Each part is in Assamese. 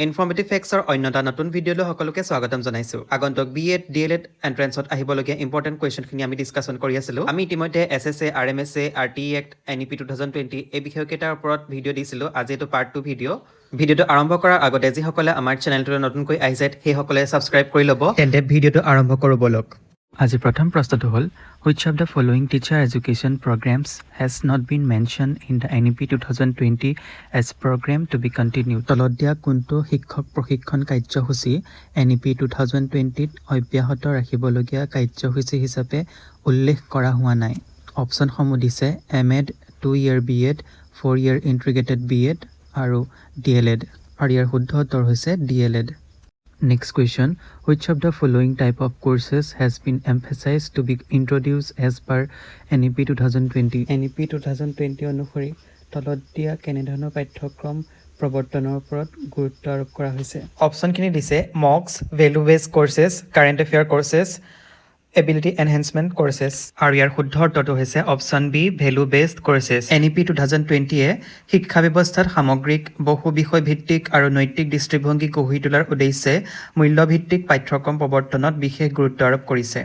ইনফৰ্মেটিভ ফেক্টছৰ অন্য এটা নতুন ভিডিঅ'লৈ সকলোকে স্বাগতম জনাইছোঁ। আগন্তুক BEd DLEd এণ্ট্ৰেন্সত আহিবলগীয়া ইম্পৰ্টেণ্ট কুৱেশ্যনখিনি আমি ডিছকাশ্যন কৰি আছিলোঁ। আমি ইতিমধ্যে SSA, RMSA, RTE Act, NEP 2020 এই বিষয়কেইটাৰ ওপৰত ভিডিঅ' দিছিলোঁ। আজি এইটো পাৰ্ট 2 ভিডিঅ'। ভিডিঅ'টো আৰম্ভ কৰাৰ আগতে যিসকলে আমাৰ চেনেলটোলৈ নতুনকৈ আহিছে সেইসকলে ছাবস্ক্ৰাইব কৰি ল'ব। তেন্তে ভিডিঅ'টো আৰম্ভ কৰোঁ ব'লক। আজি প্ৰথম প্ৰশ্নটো হ'ল which of the following teacher education programs has not been mentioned in the NEP 2020 as program to be continued? তলত দিয়া কোনটো শিক্ষক প্ৰশিক্ষণ কাৰ্যসূচী NEP 2020 অব্যাহত ৰাখিবলগীয়া কাৰ্যসূচী হিচাপে উল্লেখ কৰা হোৱা নাই? অপশ্যনসমূহ দিছে MEd, 2-year BEd, 4-year integrated BEd আৰু DLEd। আৰু ইয়াৰ শুদ্ধ উত্তৰ হৈছে DLEd। Next question, which of the following type of courses has been emphasized to be introduced as per NEP 2020? NEP 2020 অনুসৰি তলত দিয়া কেনেধৰণৰ পাঠ্যক্ৰম প্ৰৱৰ্তনৰ ওপৰত গুৰুত্ব আৰোপ কৰা হৈছে? অপশ্যনখিনি দিছে mocks, value based courses, current affairs courses, ability enhancement courses. আৰু ইয়াৰ শুদ্ধ উত্তৰটো হৈছে option B, value based courses. NEP 2020 শিক্ষা ব্যৱস্থাত সামগ্ৰিক, বহু বিষয় ভিত্তিক আৰু নৈতিক দৃষ্টিভংগী গঢ়ি তোলাৰ উদ্দেশ্যে মূল্যভিত্তিক পাঠ্যক্ৰম প্ৰৱৰ্তনত বিশেষ গুৰুত্ব আৰোপ কৰিছে।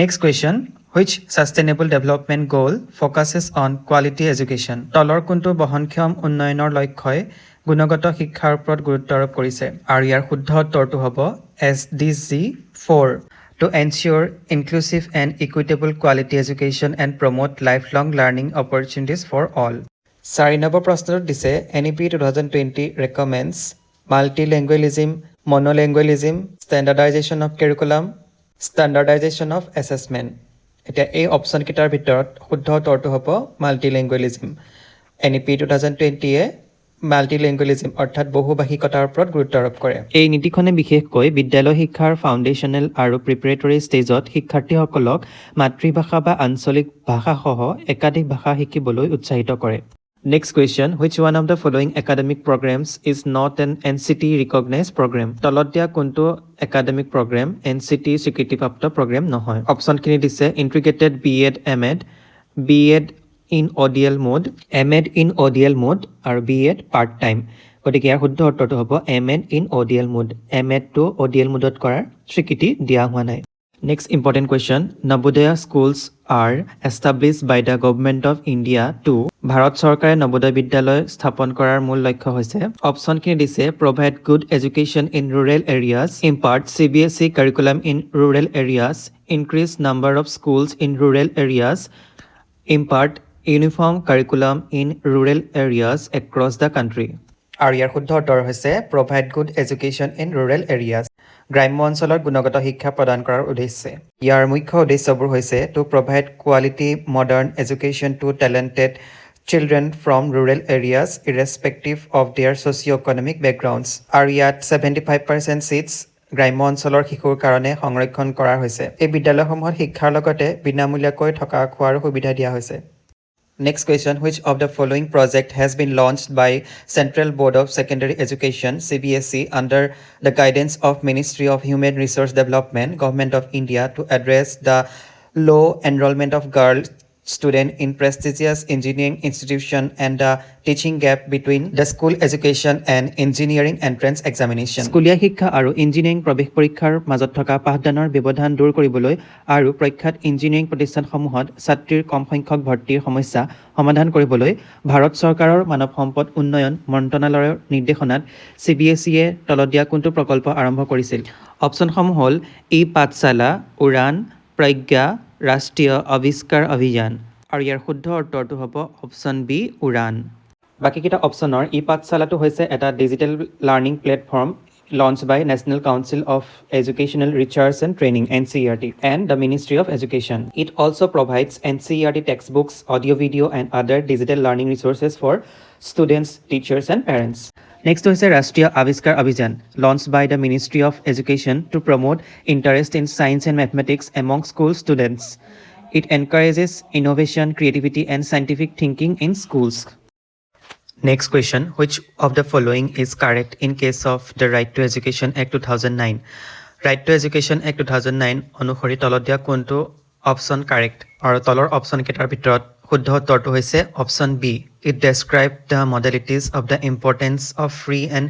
Next question, which sustainable development goal focuses on quality education? তলৰ কোনটো বহনক্ষম উন্নয়নৰ লক্ষ্যই গুণগত শিক্ষাৰ ওপৰত গুৰুত্ব আৰোপ কৰিছে? আৰু ইয়াৰ শুদ্ধ উত্তৰটো হ'ব SDG 4, to ensure inclusive and equitable quality education and promote lifelong learning opportunities for all. 4 number প্ৰশ্নটোত দিছে NEP 2020 recommends multilingualism, monolingualism, standardization of curriculum, standardization of assessment. এতিয়া এই অপশ্যনকেইটাৰ ভিতৰত শুদ্ধ উত্তৰটো হ'ব মাল্টিলিংগুৱেলিজম। NEP 2020 মাল্টিলিংগুৱেলিজম অৰ্থাৎ বহুভাষিকতাৰ ওপৰত গুৰুত্ব আৰোপ কৰে। এই নীতিখনে বিশেষকৈ বিদ্যালয় শিক্ষাৰ ফাউণ্ডেশ্যনেল আৰু প্ৰিপেৰেটৰী ষ্টেজত শিক্ষাৰ্থীসকলক মাতৃভাষা বা আঞ্চলিক ভাষাসহ একাধিক ভাষা শিকিবলৈ উৎসাহিত কৰে। Next question, which one of the following academic programs is not an NCT recognized program? তলত দিয়া কোনটো একাডেমিক প্ৰগ্ৰেম NCT স্বীকৃতিপ্ৰাপ্ত প্ৰগ্ৰেম নহয়? অপশ্যনখিনি দিছে integrated BEd MEd, BEd in ODL mode, MEd in ODL mode আৰু BEd part time। গতিকে ইয়াৰ শুদ্ধ উত্তৰটো হ'ব MEd in ODL mode। MEd টো ODL মোডত কৰাৰ স্বীকৃতি দিয়া হোৱা নাই। Next important question, Navodaya schools are established by the government of India to Bharat চৰকাৰে নবোদয় বিদ্যালয় স্থাপন কৰাৰ মূল লক্ষ্য হৈছে। অপশ্যনখিনি দিছে provide good education in rural areas, impart CBSE curriculum in rural areas, increase number of schools in rural areas, impart uniform curriculum in rural areas across the country। আৰু ইয়াৰ শুদ্ধ উত্তৰ হৈছে provide good education in rural areas, গ্ৰাম্য অঞ্চলত গুণগত শিক্ষা প্ৰদান কৰাৰ উদ্দেশ্যে। ইয়াৰ মুখ্য উদ্দেশ্যবোৰ হৈছে to provide quality modern education to talented children from rural areas irrespective of their socio-economic backgrounds। আৰু ইয়াত 75% seats গ্ৰাম্য অঞ্চলৰ শিশুৰ কাৰণে সংৰক্ষণ কৰা হৈছে। এই বিদ্যালয়সমূহত শিক্ষাৰ লগতে বিনামূলীয়াকৈ থকা খোৱাৰ সুবিধা দিয়া হৈছে। Next question, which of the following project has been launched by Central Board of Secondary Education CBSE under the guidance of Ministry of Human Resource Development, Government of India to address the low enrollment of girl student in prestigious engineering institution and the teaching gap between the school education and engineering entrance examination? স্কুলীয়া শিক্ষা আৰু ইঞ্জিনিয়াৰিং প্ৰৱেশ পৰীক্ষাৰ মাজত থকা পাঠদানৰ ব্যৱধান দূৰ কৰিবলৈ আৰু প্ৰখ্যাত ইঞ্জিনিয়াৰিং প্ৰতিষ্ঠানসমূহত ছাত্ৰীৰ কম সংখ্যক ভৰ্তিৰ সমস্যা সমাধান কৰিবলৈ ভাৰত চৰকাৰৰ মানৱ সম্পদ উন্নয়ন মন্ত্ৰণালয়ৰ নিৰ্দেশনাত CBSE তলত দিয়া কোনটো প্ৰকল্প আৰম্ভ কৰিছিল? অপশ্যনসমূহ হ'ল পাঠশালা, উড়ান, প্ৰজ্ঞা, ৰাষ্ট্ৰীয় আৱিষ্কাৰ অভিযান। আৰু ইয়াৰ শুদ্ধ উত্তৰটো হ'ব অপশ্যন বি, উড়ান। বাকীকেইটা অপশ্যনৰ পাঠশালাটো হৈছে এটা digital learning platform launched by National Council of Educational Research and Training NCERT and the Ministry of Education. It also provides NCERT textbooks, audio video and other digital learning resources for students, teachers and parents. Next is Rashtriya Aviskar Abhijan, launched by the Ministry of Education to promote interest in science and mathematics among school students. It encourages innovation, creativity and scientific thinking in schools. Next question, which of the following is correct in case of the Right to Education Act 2009? Right to Education Act 2009 অনুসৰি তলত দিয়া কোনটো অপশ্যন কাৰেক্ট? আৰু তলৰ অপশ্যন কেইটাৰ ভিতৰত শুদ্ধ উত্তৰটো হৈছে option B it describe the modalities of the importance of free and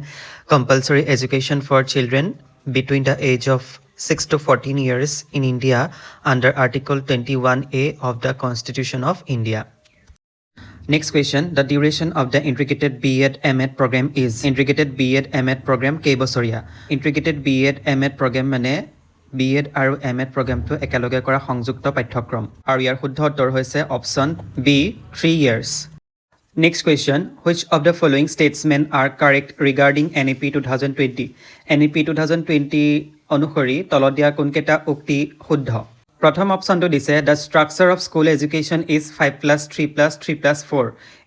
compulsory education for children between the age of 6 to 14 years in India under Article 21A of the Constitution of India. Next question, the duration of the integrated B.Ed M.Ed program is integrated B.Ed M.Ed program কেইবছৰীয়া integrated B.Ed M.Ed program মানে B.Ed আৰু M.Ed প্ৰগ্ৰামটো একেলগে কৰা সংযুক্ত পাঠ্যক্ৰম আৰু ইয়াৰ শুদ্ধ উত্তৰ হৈছে option B 3 years. Next question, which of the following statements are correct regarding NEP 2020? NEP 2020 অনুসৰি তলত দিয়া কোনকেইটা উক্তি শুদ্ধ? প্ৰথম অপশ্যনটো দিছে the structure of school education is 5+3+3+4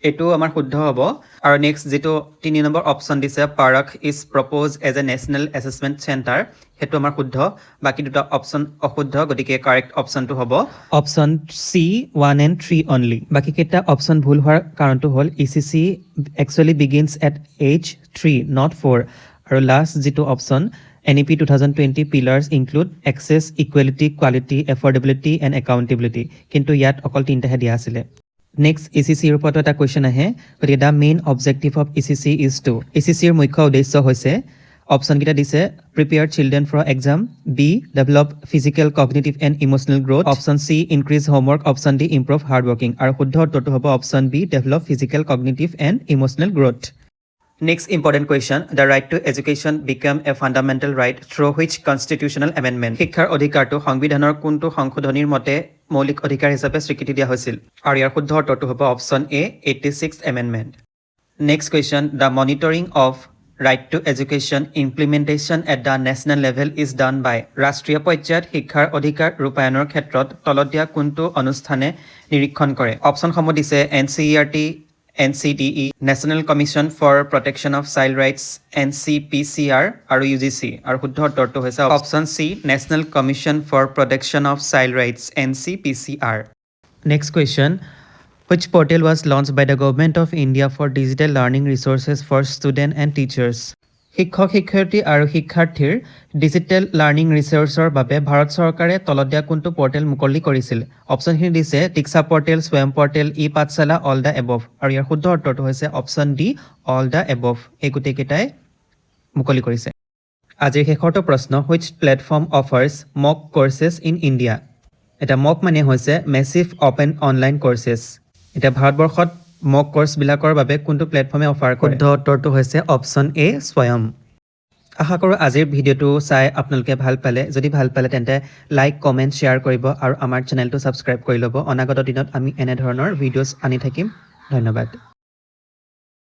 এইটো আমাৰ শুদ্ধ হ'ব আৰু নেক্সট যিটো 3 নম্বৰ অপশ্যন দিছে PARAKH is proposed as a national assessment centre সেইটো আমাৰ শুদ্ধ বাকী দুটা অপশ্যন অশুদ্ধ গতিকে কাৰেক্ট অপশ্যনটো হ'ব অপশ্যন চি 1 and 3 অনলি বাকী কেইটা অপশ্যন ভুল হোৱাৰ কাৰণটো হ'ল ECC actually begins at age 3 not 4 আৰু লাষ্ট যিটো option NEP 2020 pillars include access, equality, quality, affordability and accountability. কিন্তু ইয়াত অকল তিনিটাহে দিয়া আছিলে নেক্সট ECCৰ ওপৰত এটা কুৱেশ্যন আহে গতিকে the main objective of ECC is to ECCৰ মুখ্য উদ্দেশ্য হৈছে অপশ্যনকেইটা দিছে prepare children for exam B develop physical cognitive and emotional growth option C increase homework option D improve hard working আৰু শুদ্ধ উত্তৰটো হ'ব option B develop physical cognitive and emotional growth Next important question, the right to education become a fundamental right through which constitutional amendment? শিক্ষাৰ অধিকাৰটো সংবিধানৰ কোনটো সংশোধনীৰ মতে মৌলিক অধিকাৰ হিচাপে স্বীকৃতি দিয়া হৈছিল আৰু ইয়াৰ শুদ্ধ উত্তৰটো হ'ব option A 86th amendment. Next question, the monitoring of right to education implementation at the national level is done by ৰাষ্ট্ৰীয় পৰ্যায়ত শিক্ষাৰ অধিকাৰ ৰূপায়ণৰ ক্ষেত্ৰত তলত দিয়া কোনটো অনুষ্ঠানে নিৰীক্ষণ কৰে অপশ্যনসমূহ দিছে NCERT NCDE, National Commission for Protection of Child Rights, NCPCR আৰু UGC আৰু শুদ্ধ উত্তৰটো হৈছে option C National Commission for Protection of Child Rights, NCPCR. Next question, which portal was launched by the Government of India for digital learning resources for students and teachers? শিক্ষক শিক্ষয়িত্ৰী আৰু শিক্ষাৰ্থীৰ ডিজিটেল লাৰ্ণিং ৰিচোৰ্চৰ বাবে ভাৰত চৰকাৰে তলত দিয়া কোনটো পৰ্টেল মুকলি কৰিছিল অপশ্যনখিনি দিছে Diksha portal Swayam portal ePathshala all the above আৰু ইয়াৰ শুদ্ধ উত্তৰটো হৈছে option D all the above এই গোটেইকেইটাই মুকলি কৰিছে আজিৰ শেষৰটো প্ৰশ্ন which platform offers mock courses in India এটা মক মানে হৈছে মেছিভ অপেন অনলাইন কৰ্চেছ এটা ভাৰতবৰ্ষত মক কোৰ্সবিলাকৰ বাবে কোনটো প্লেটফৰ্মে অফাৰ কৰে শুদ্ধ উত্তৰটো হৈছে অপশ্যন এ স্বয়ং আশা কৰোঁ আজিৰ ভিডিঅ'টো চাই আপোনালোকে ভাল পালে যদি ভাল পালে তেন্তে লাইক কমেণ্ট শ্বেয়াৰ কৰিব আৰু আমাৰ চেনেলটো ছাবস্ক্ৰাইব কৰি ল'ব অনাগত দিনত আমি এনেধৰণৰ ভিডিঅ'ছ আনি থাকিম ধন্যবাদ